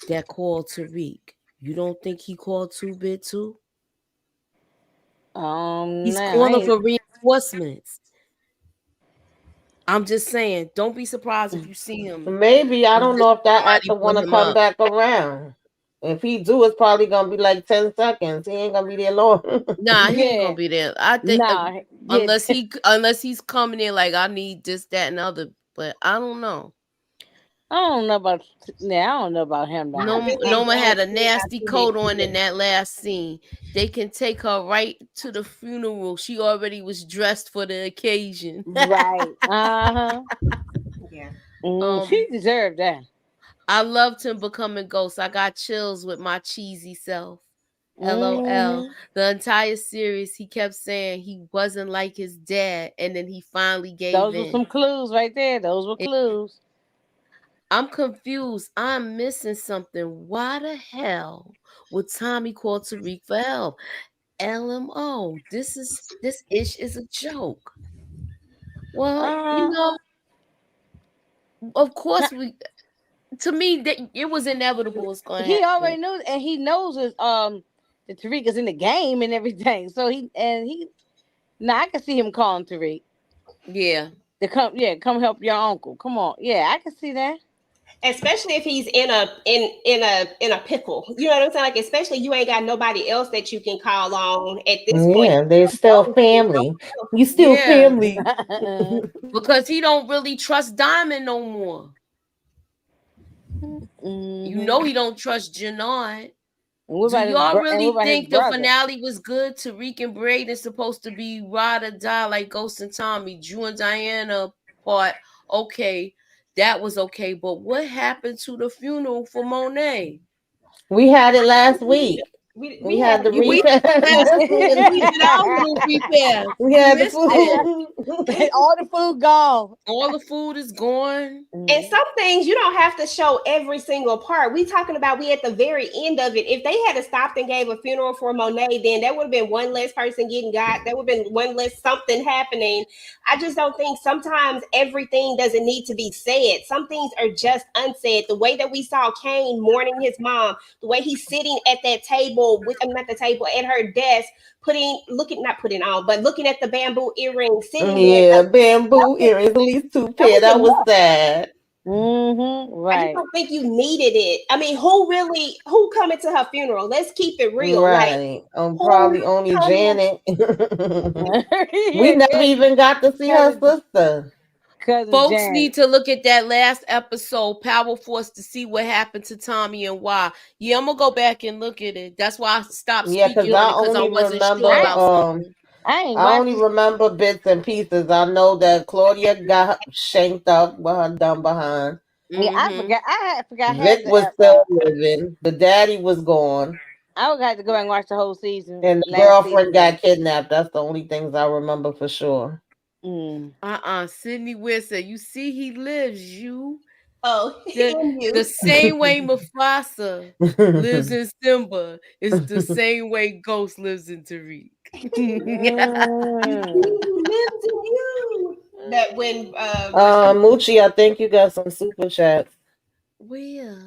that called Tariq, you don't think he called Two Bit too? He's Now I calling ain't. for reinforcements. I'm just saying, don't be surprised if you see him Maybe I don't know if that somebody actor put want to him come up. back around. If he do, it's probably gonna be like 10 seconds. He ain't gonna be there long. Nah, he ain't Yeah. gonna be there. I think Nah. Yeah. unless he's coming in like I need this, that, and other. But I don't know. I don't know about. Yeah, I don't know about him I now. really Noma had don't a see how nasty Too Big coat on in feel. that last scene. They can take her right to the funeral. She already was dressed for the occasion. Right. Uh huh. Yeah. She um, deserved that. I loved him becoming Ghost. I got chills with my cheesy self. LOL. Mm-hmm. The entire series, he kept saying he wasn't like his dad, and then he finally gave Those were in. some clues right there. Those were It- clues. I'm confused. I'm missing something. Why the hell would Tommy call Tariq for help? LMO. This ish is a joke. Well, Uh huh. of course we. To me, that it was inevitable. It's gonna He happen. already knew, and he knows his that Tariq is in the game and everything. So he. Now I can see him calling Tariq Yeah. to come. Yeah, come help your uncle. Come on. Yeah, I can see that. Especially if he's in a pickle. You know what I'm saying? Like especially you ain't got nobody else that you can call on at this point. Yeah, they're You still know, you family. know. You still Yeah. family. Because he don't really trust Diamond no more. You know Mm-hmm. he don't trust Janard. Do y'all And what really about his think the brother? finale was good? Tariq and Braden supposed to be ride or die like Ghost and Tommy. Drew and Diana part, okay, that was okay. But what happened to the funeral for Monet? We had it last week. We We had had the We repast. last week and we did our little repair. We We had the missed it. food. All the food gone. All the food is gone. and Mm. some things you don't have to show every single part. We talking about we at the very end of it. If they had stopped and gave a funeral for Monet, then there would have been one less person getting got. There would have been one less something happening. I just don't think sometimes everything doesn't need to be said. Some things are just unsaid. The way that we saw Kane mourning his mom, the way he's sitting at that table with, I'm not the table, at her desk, not putting on, but looking at the bamboo earring, sitting there. Yeah, bamboo earrings, at least two That pair. was That was enough. sad. Mm-hmm. I just Right. don't think you needed it. I mean, who coming to her funeral? Let's keep it real. Like, Right. who Probably only coming? Janet. We Yeah, never yeah. even got to see her Cousin, sister. cousin Folks need Janet. to look at that last episode, Power Force, to see what happened to Tommy and why. Yeah, I'm gonna go back and look at it. That's why I stopped Yeah, speaking because on I it because I only wasn't sure remember I about something. I ain't I watched only this. remember bits and pieces. I know that Claudia got shanked up with her dumb behind. Yeah, I Mm-hmm. forgot. I had forgot half Vic the. was still living. The daddy was gone. I would have to go back and watch the whole season, And the last girlfriend season though. got kidnapped. That's the only things I remember for sure. Mm. Sydney Weir said, "You see, he lives. You Oh, the and the you. same way Mufasa lives in Simba is the same way Ghost lives in Tariq." You Mm. lives in you. That when Moochie, I think you got some super chats. Where?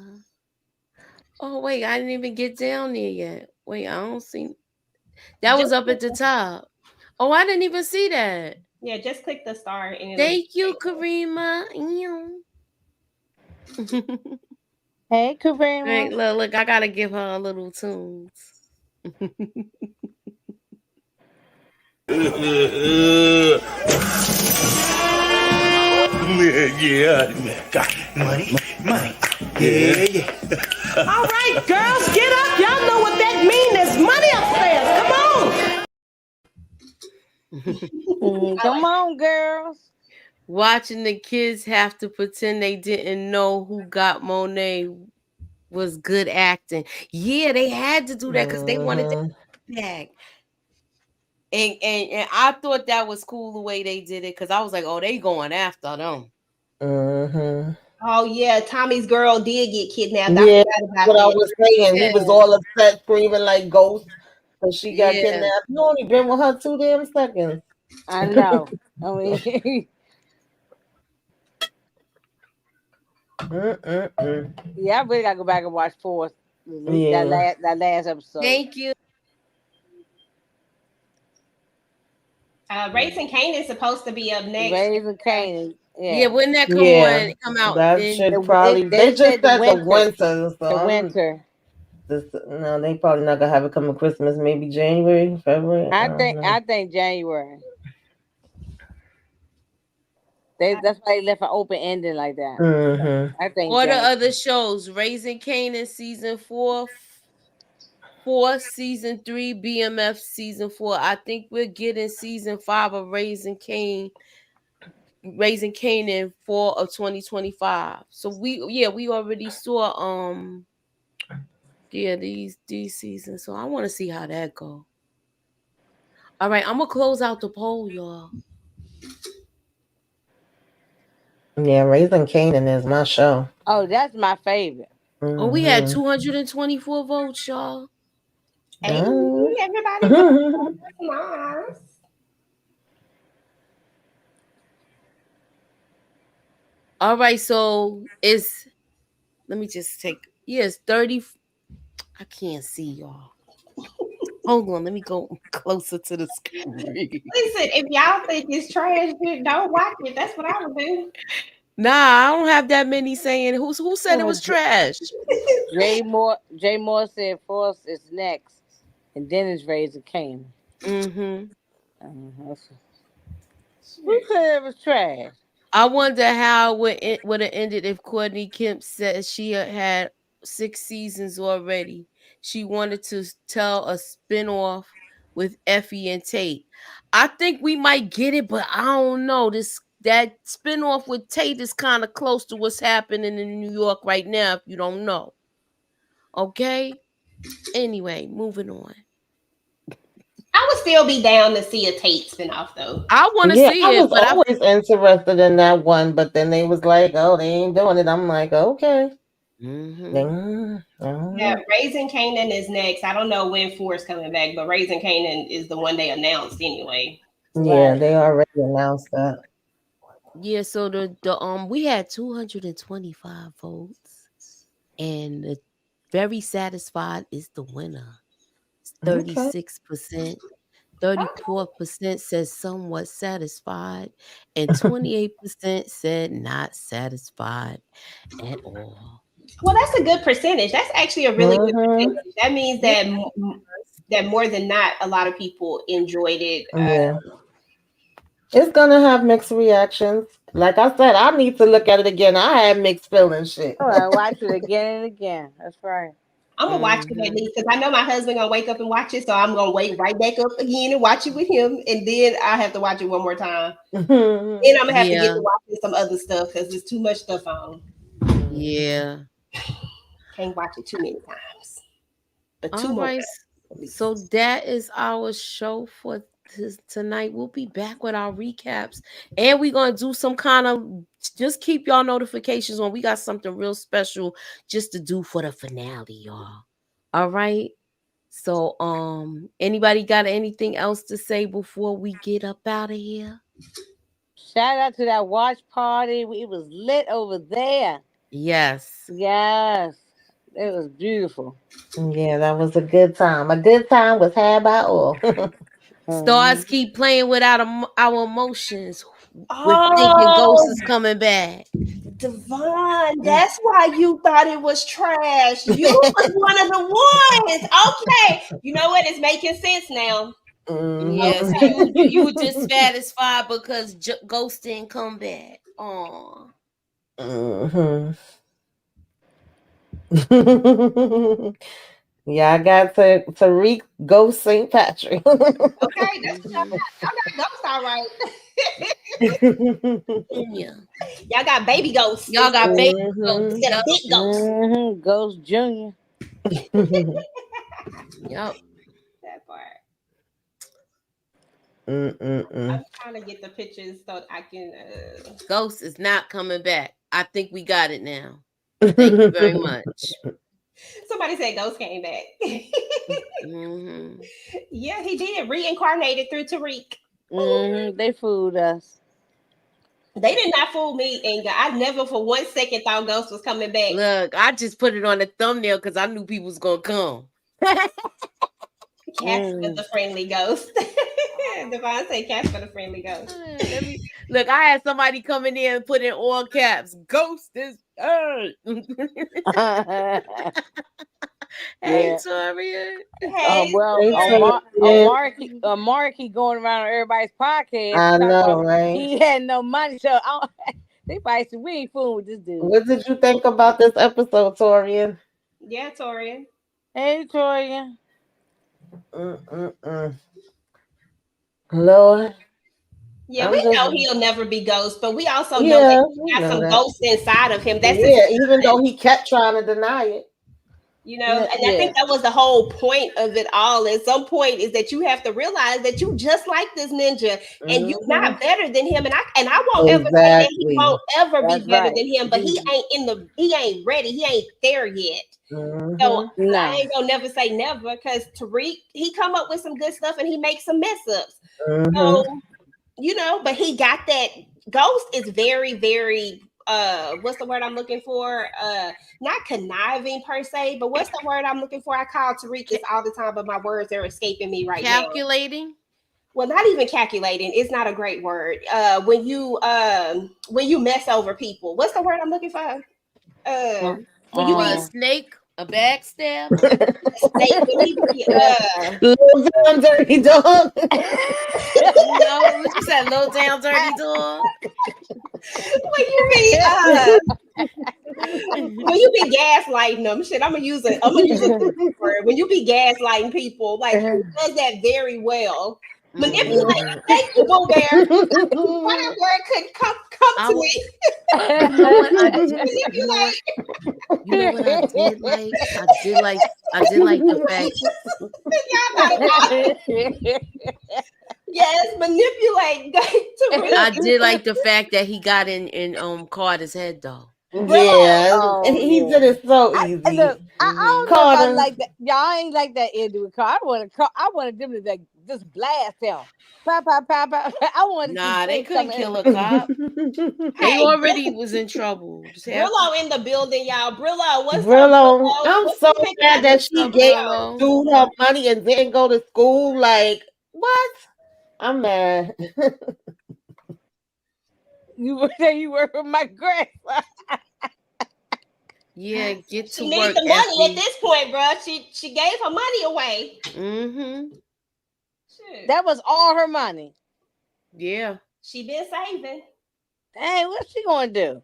Oh wait, I didn't even get down there yet. Wait, I don't see. That was Just up at the top. Oh, I didn't even see that. yeah, just click the star and it'll Thank you, Karima. Hey, Karima. Right, look, I gotta give her a little tunes. Yeah, got money, money. Yeah, yeah. All right, girls, get up. Y'all know what that means. There's money upstairs. Come on. Come on, girls. Watching the kids have to pretend they didn't know who got Monet was good acting. Yeah, they had to do that because they wanted Mhm. that back. And I thought that was cool the way they did it because I was like, oh, they going after them. Mhm. Oh yeah, Tommy's girl did get kidnapped. I Yeah, forgot what about I that. was saying. He was Yeah, all upset, screaming like ghost, because she got yeah. kidnapped. You only been with her 2 damn seconds. I know. I mean, Mm-mm-mm. yeah, I really gotta go back and watch fourth. Yeah. That last episode. Thank you. Raising Cane is supposed to be up next. Raising Canaan. Yeah, Yeah. when that come Yeah. on, come out That in should probably. They They just said the said the winter. winter, so The I'm. winter. No, they probably not gonna have it coming Christmas. Maybe January, February. I don't know. I think January. That's why they left an open ending like that. Mhm. I think or the January. other shows, Raising Canaan season 4, season 3, BMF season 4. I think we're getting season 5 of Raising Canaan fall of 2025. So we already saw these seasons. So I want to see how that go. All right, I'm gonna close out the poll, y'all. Yeah, Raising Canaan is my show. Oh, that's my favorite. Oh, we had Mhm. 224 votes, y'all. Hey, Mhm. everybody vote. That's nice. All right, so it's let me just take yes, 30. I can't see y'all. Hold on, let me go closer to the screen. Listen, if y'all think it's trash, then don't watch it. That's what I would do. Nah, I don't have that many saying who said it was trash. Jay Moore said Force is next, and then it's Raising Canaan. Mm-hmm. Uh, who said it was trash? I wonder how it would have ended if Courtney Kemp said she had 6 seasons already. She wanted to tell a spinoff with Effie and Tate. I think we might get it, but I don't know. That spinoff with Tate is kind of close to what's happening in New York right now. If you don't know, okay. Anyway, moving on. I would still be down to see a Tate spinoff though. I want to Yeah, I see it, was but I always interested in that one, but then they was like, "Oh, they ain't doing it." I'm like, "Okay." hmm Then I don't Yeah, know. Raising Canaan is next. I don't know when Force coming back, but Raising Canaan is the one they announced anyway. Yeah, Right. they already announced that. yeah. So the we had 225 votes, and the very satisfied is the winner. It's Okay. 36%. 34% says somewhat satisfied, and 28% said not satisfied at all. Well, that's a good percentage. That's actually a really good Mhm. percentage. That means Yeah. that that more than not, a lot of people enjoyed it. Yeah. It's gonna have mixed reactions. Like I said, I need to look at it again. I had mixed feelings. Shit. Oh, I watch it again and again. That's right. I'm gonna watch it at hmm least because I know my husband gonna wake up and watch it, so I'm gonna wake right back up again and watch it with him, and then I have to watch it one more time. Then I'm gonna have to get to Yeah. watching some other stuff because there's too much stuff on. Yeah. Can't watch it too many times, but two All more right. times at So least. that is our show for tonight. We'll be back with our recaps, and we're gonna do some kind of just keep y'all notifications on. We got something real special just to do for the finale, y'all. All right. So, anybody got anything else to say before we get up out of here? Shout out to that watch party. It was lit over there. Yes. Yes. It was beautiful. Yeah, that was a good time. A good time was had by all. Stars Mhm. keep playing with our emotions. We're thinking Ghost Oh, is coming back. Devon, that's why you thought it was trash. You was one of the ones. Okay. You know what? It's making sense now. Yeah, so Okay. you were dissatisfied because Ghost didn't come back. Oh, Mhm. Yeah, I got to Tariq go St. Patrick. Okay, that's what y'all mm-hmm. got. Y'all got ghosts, all right. Yeah, Y'all got baby ghosts y'all got baby Ghost. Mhm. instead of Yep, big ghosts. Ghost Junior. yep. That part. Mm-mm-mm. I'm trying to get the pictures so I can. Ghost is not coming back. I think we got it now. Thank you very much. Somebody said ghost came back. Mm-hmm. Yeah, he did reincarnated through Tariq. They fooled us. They did not fool me, and I never for 1 second thought Ghost was coming back. Look, I just put it on the thumbnail because I knew people was gonna come. Casper Mm. the friendly ghost. Devon said Casper the friendly ghost. Look. I had somebody come in there and put in all caps. Ghost is hurt. Hey, Yeah. Toria. Hey, Well, Thanks for Tori. the Mark, he going around on everybody's podcast I talking know, about right? he had no money, so they probably said we ain't fooling with this dude. What did you think about this episode, Torian? Yeah, Torian. Hey, Toya. Mm-mm-mm. Lord, Yeah, we I'm just know he'll never be ghost, but we also know that yeah, he we got know some that. ghosts inside of him. That's his Yeah, even though he kept trying to deny it. and I Yeah. think that was the whole point of it all. At some point, is that you have to realize that you just like this ninja, and you Hmm. not better than him. And I won't ever say that he Exactly. won't ever be That's better right. than him, but he ain't ready. He ain't there yet. So Hmm. I No. ain't gonna never say never because Tariq, he come up with some good stuff and he makes some mess ups. Hmm. So but he got that. Ghost is very, very what's the word I'm looking for? Not conniving per se, but what's the word I'm looking for? I call Tariq this all the time, but my words are escaping me right now. Calculating. Well, not even calculating. It's not a great word. When you mess over people, what's the word I'm looking for? Uh, When you A be um, snake. A backstabber. snake, when you be Little down dirty dog. What you said? Low down dirty dog. when you be when you be gaslighting them, shit, I'm gonna use a different word. When you be gaslighting people, like he does that very well. Manipulate. Mm-hmm. Thank you, Boo Bear. Why that word couldn't come I to will. me? You know what I did? You know what? Manipulate. You know what I did like? I did like the fact. Y'all know why. Yes, manipulate. To I did like the fact that he got in Carter's head though. Brillo. Yeah, Oh he yeah. did it so Look, easy. I Mm-hmm. don't know if I Carter, like that. Y'all ain't like that ending with Carl. I wanted them to like just blast him. Pow, pow, pow, pow. I wanted to see Nah, they Blake couldn't coming kill in. a cop. They Hey, already was in trouble. Just have to. Brillo in the building, y'all. Brillo, what's up, Brillo, Brillo? I'm What so you picking mad up that this What's she up, gave episode? Brillo? dude her money and didn't go to school. Like, what? I'm mad. You were there. You work with my grandpa. Yeah, get to She need work, the money at Effie. this point, bro. She gave her money away. Mm-hmm. Shit. That was all her money. Yeah. She been saving. Dang, what's she gonna do?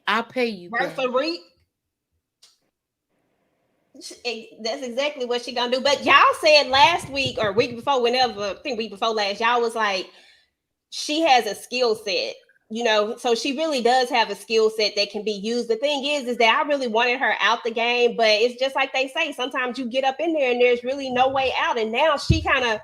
I'll pay you Work back. for reap. That's exactly what she gonna do. But y'all said last week or week before, whenever I think week before last, y'all was like, she has a skill set, so she really does have a skill set that can be used. The thing is that I really wanted her out the game, but it's just like they say, sometimes you get up in there and there's really no way out. And now she kind of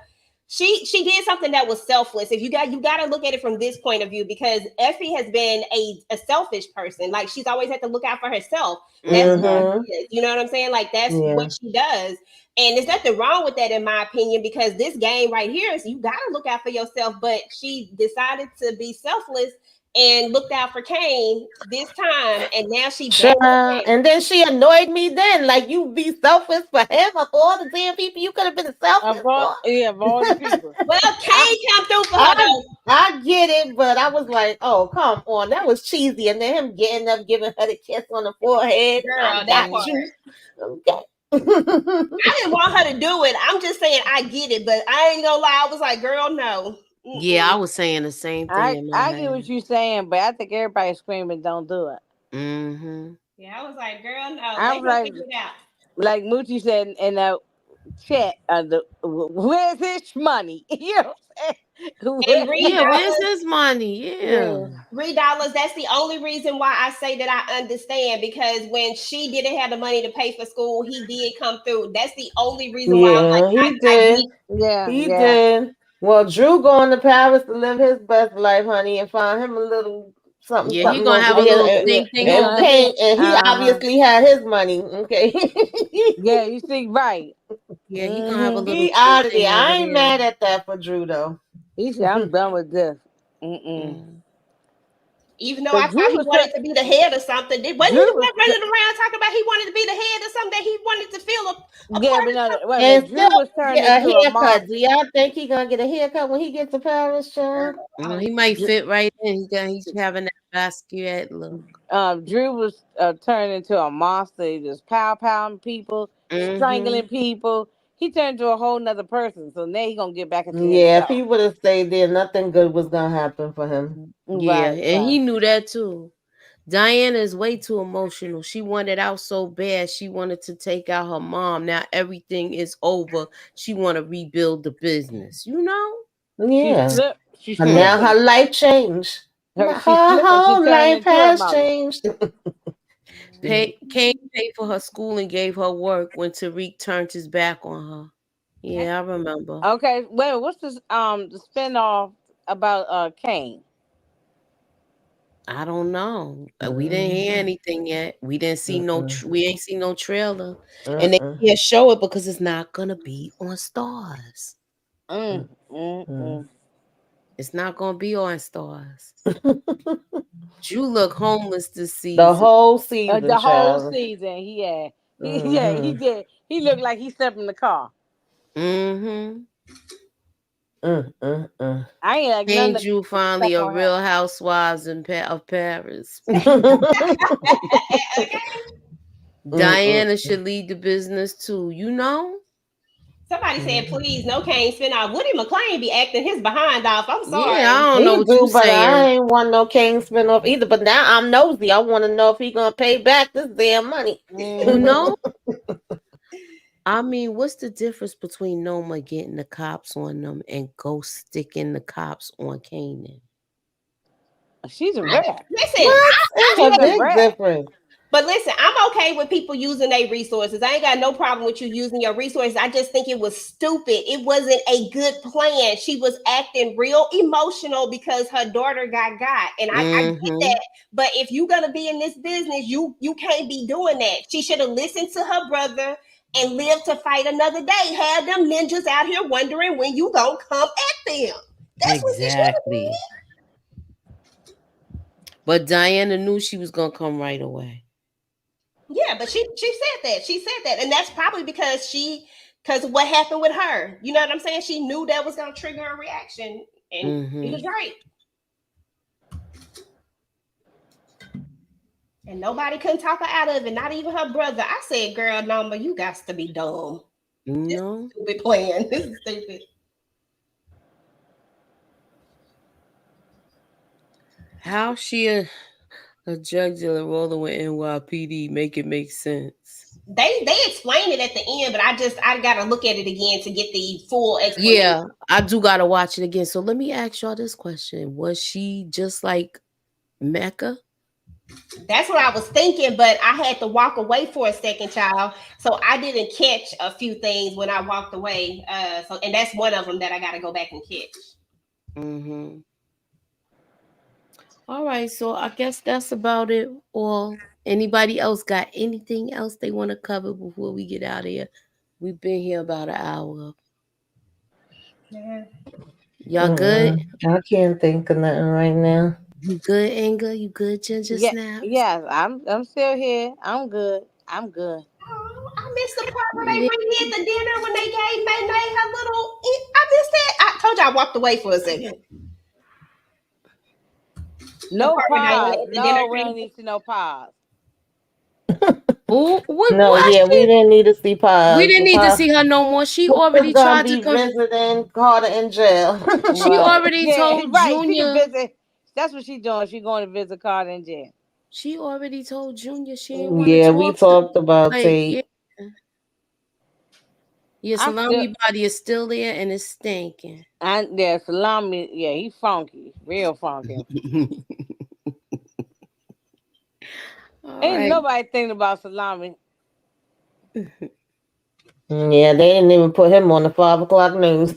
she did something that was selfless. If you got to look at it from this point of view, because Effie has been a selfish person. Like, she's always had to look out for herself. That's who Mm-hmm. Hmm. she is. You know what I'm saying? Like, that's Yeah. what she does. And there's nothing wrong with that, in my opinion, because this game right here is you got to look out for yourself. But she decided to be selfless and looked out for Kane this time, and now she back with Child. Kane. And then she annoyed me then. Like, you be selfish for him of all the damn people you could have been selfish for. Of all the people. Well, I, Kane come through for her I though. I get it, but I was like, oh, come on. That was cheesy. And then him getting up, giving her the kiss on the forehead. I Girl, that got part. you. Okay. I didn't want her to do it. I'm just saying I get it, but I ain't gonna lie. I was like, girl, no. Yeah, I Mm-mm. was saying the same thing in my I get head. what you're saying, but I think everybody screaming, "Don't do it." Mm-hmm. Yeah, I was like, girl, no. I Let was him like, figure it out. Moochie said in the chat, where's his money? You know what I'm And saying? Yeah, where's $3, his money? Yeah. Yeah, $3. That's the only reason why I say that I understand, because when she didn't have the money to pay for school, he did come through. That's the only reason why I'm like, Yeah, he I did. get. yeah, He yeah, did. Well, Drew going to Paris to live his best life, honey, and find him a little something, Yeah, he something gonna gonna have get a here. little yeah. thing He over gonna, Okay, here. and he uh-huh. obviously had his money. Okay. Yeah, you see, right. Yeah, he gonna have a Mm-hmm. little He out of thing there. over I ain't there. mad at that for Drew though. He said, "I'm done with this." Mm-mm. Mm. Even though I Cause thought he wanted to be the head or something, wasn't he Drew was, running around talking about he wanted to be the head or something? That he wanted to feel a yeah, part but of no, something. wait a minute. And Drew still was turned get a into a haircut. Do monster. y'all think he gonna get a haircut when he gets to Paris, child? Mm, Oh, he might Dr- fit right in. He's having that Basquiat look. Drew was turned into a monster. He was pow powing people, Mm-hmm. strangling people. He turned into a whole nother person. So now he gonna get back into Yeah, if himself. he would have stayed there, nothing good was gonna happen for him. Yeah, Right, and right. he knew that too. Diana is way too emotional. She wanted out so bad. She wanted to take out her mom. Now everything is over. She want to rebuild the business. You know? She Yeah. flipped. She And Hmm. flipped now and her life changed. she Her flipped and she whole turned life into a has mother. changed. Kane paid for her school and gave her work when Tariq turned his back on her. Yeah, I remember. Okay, wait. What's this? The spinoff about Kane? I don't know. We didn't hear Mm-mm, anything yet. We didn't see no. mm-mm, We ain't seen no trailer, and they mm-mm, can't show it because it's not gonna be on Stars. Mm, mm, mm-mm. mm. It's not gonna be on Stars. You look homeless this The season. whole season, The whole child. season, he Mm-hmm. did. He looked like he slept in the car. Mm-hmm. Mm-mm-mm. I ain't like none Ain't of the you finally stuff a on him. real housewives of Paris? okay. Mm-mm. Diana should lead the business too. You know? Somebody said, Mm. please, no Kane spinoff. Woody McClain be acting his behind off. I'm Yeah, I sorry. don't know He what you do, but I saying. ain't want no King spinoff either. But now I'm nosy. I want to know if he gonna pay back this damn money. You Hmm. know? I mean, what's the difference between Noma getting the cops on them and Ghost sticking the cops on Kanan? She's a rat. Listen, What? It's She's a a big rat. difference. but listen, I'm okay with people using their resources. I ain't got no problem with you using your resources. I just think it was stupid. It wasn't a good plan. She was acting real emotional because her daughter got. And I get Mm-hmm. that. But if you're gonna be in this business, you can't be doing that. She should have listened to her brother and lived to fight another day. Have them ninjas out here wondering when you gonna come at them. That's what she should have done. Exactly. But Diana knew she was gonna come right away. Yeah, but she said that. She said that. And that's probably because of what happened with her. You know what I'm saying? She knew that was gonna trigger a reaction. And she Mm-hmm. was right. And nobody couldn't talk her out of it, not even her brother. I said, girl, Noma, you got to be dumb. This is No. a stupid plan. This is stupid. How she a judge rolling with NYPD make it make sense? They explained it at the end, but I gotta look at it again to get the full explanation. Yeah, I do gotta watch it again. So let me ask y'all this question: was she just like Mecca? That's what I was thinking, but I had to walk away for a second, child. So I didn't catch a few things when I walked away. And that's one of them that I got to go back and catch. Mm-hmm. All right, so I guess that's about it. All. Anybody else got anything else they want to cover before we get out of here? We've been here about an hour. Yeah. Y'all good? Mm-mm. I can't think of nothing right now. You good, Inga? You good, Ginger Yeah, Snaps? yes, I'm still here. I'm good. I'm good. Oh, I missed the part where they Yeah. redid the dinner when they gave May her little. I missed that. I told you I walked away for a second. The No part where they pause. had the dinner No, we don't table. need to know pause. Oh, No, why yeah, we she? didn't need to see We Paz. didn't need to Paz see her no more. She was already gonna tried to be come. visiting Carter in jail. She Right. already Yeah, told right. She can Junior. visit. That's what she's doing. She's going to visit Carter in jail. She already told Junior she didn't want to Yeah, we talk to. talked about Like, yeah, Tate. your I'm still. salami body is still there and it's stinking. Yeah, salami. Yeah, he funky, real funky. All Ain't right. nobody thinking about salami. Yeah, they didn't even put him on the 5 o'clock news.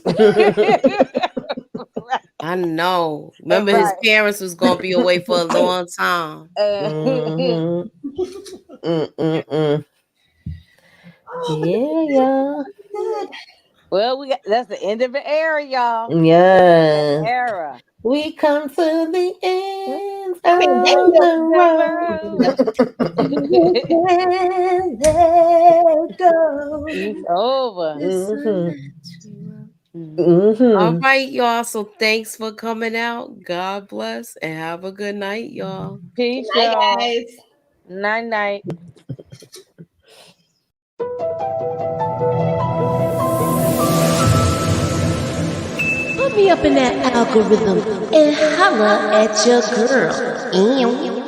Right. I know. Remember, his Right. parents was gonna be away for a long time. Mm-hmm. Mm-mm-mm. Yeah, yeah. Good. Well, we got that's the end of the era, y'all. The Yeah. era. We come to the end I mean, they of look the The road. road. Let go. It's over. Mm-hmm. Mhm. All Mm-hmm. right, y'all. So thanks for coming out. God bless and have a good night, y'all. Good Peace, night, y'all. guys. Night, night. Put me up in that algorithm and holla at your girl. Ew.